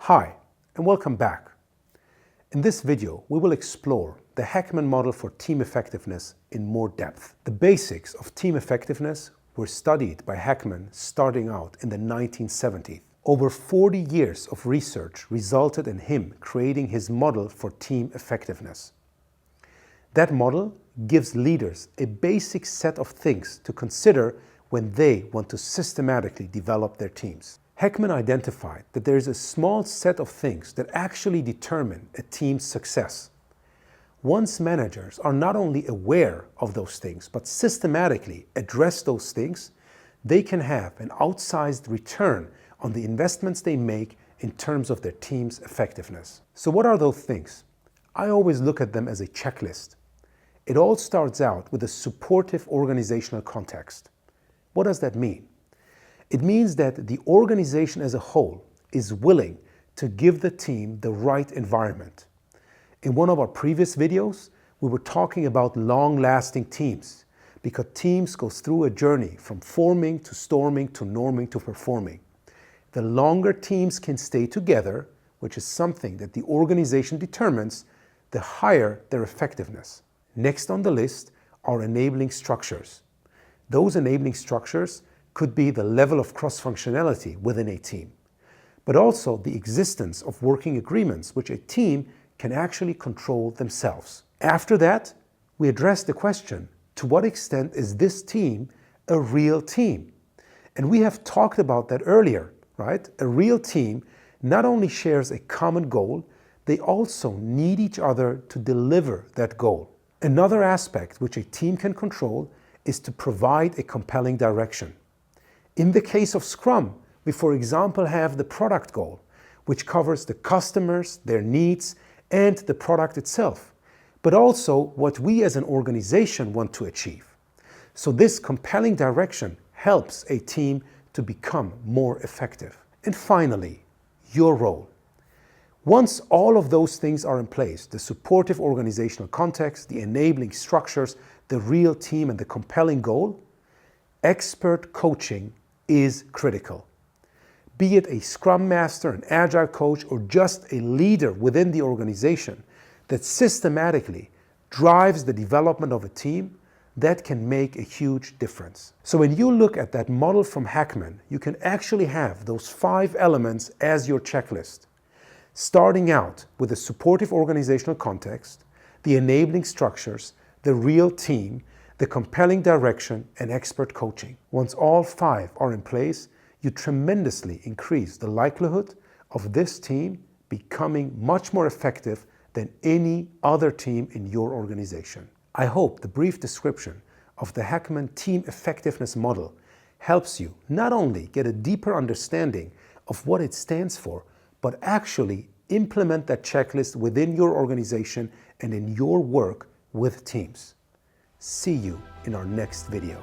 Hi, and welcome back. In this video, we will explore the Hackman model for team effectiveness in more depth. The basics of team effectiveness were studied by Hackman starting out in the 1970s. Over 40 years of research resulted in him creating his model for team effectiveness. That model gives leaders a basic set of things to consider when they want to systematically develop their teams. Hackman identified that there is a small set of things that actually determine a team's success. Once managers are not only aware of those things, but systematically address those things, they can have an outsized return on the investments they make in terms of their team's effectiveness. So what are those things? I always look at them as a checklist. It all starts out with a supportive organizational context. What does that mean? It means that the organization as a whole is willing to give the team the right environment. In one of our previous videos, we were talking about long-lasting teams, because teams go through a journey from forming to storming to norming to performing. The longer teams can stay together, which is something that the organization determines, the higher their effectiveness. Next on the list are enabling structures. Those enabling structures could be the level of cross-functionality within a team, but also the existence of working agreements which a team can actually control themselves. After that, we address the question, to what extent is this team a real team? And we have talked about that earlier, right? A real team not only shares a common goal, they also need each other to deliver that goal. Another aspect which a team can control is to provide a compelling direction. In the case of Scrum, we, for example, have the product goal, which covers the customers, their needs, and the product itself, but also what we as an organization want to achieve. So this compelling direction helps a team to become more effective. And finally, your role. Once all of those things are in place, the supportive organizational context, the enabling structures, the real team, and the compelling goal, expert coaching is critical. Be it a Scrum Master, an Agile coach, or just a leader within the organization that systematically drives the development of a team, that can make a huge difference. So when you look at that model from Hackman, you can actually have those 5 elements as your checklist. Starting out with a supportive organizational context, the enabling structures, the real team, the compelling direction, and expert coaching. Once all 5 are in place, you tremendously increase the likelihood of this team becoming much more effective than any other team in your organization. I hope the brief description of the Hackman Team Effectiveness Model helps you not only get a deeper understanding of what it stands for, but actually implement that checklist within your organization and in your work with teams. See you in our next video.